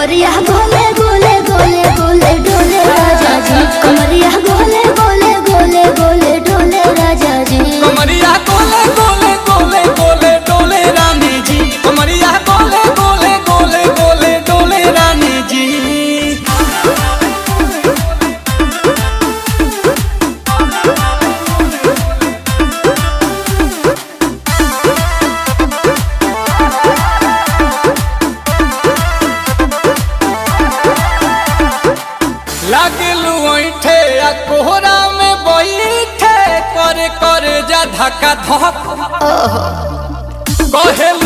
कमरिया गोले गोले गोले गोले डोले राजा जी, कमरिया गोले गोले गोले गोले डोले राजा जी, कमरिया गोले गोले गोले गोले डोले रानी जी, कमरिया गोले गोले गोले गोले डोले रानी जी। लागलू ऐठे आ कोहरा में बैठे कर जा धक्का धक कहेलू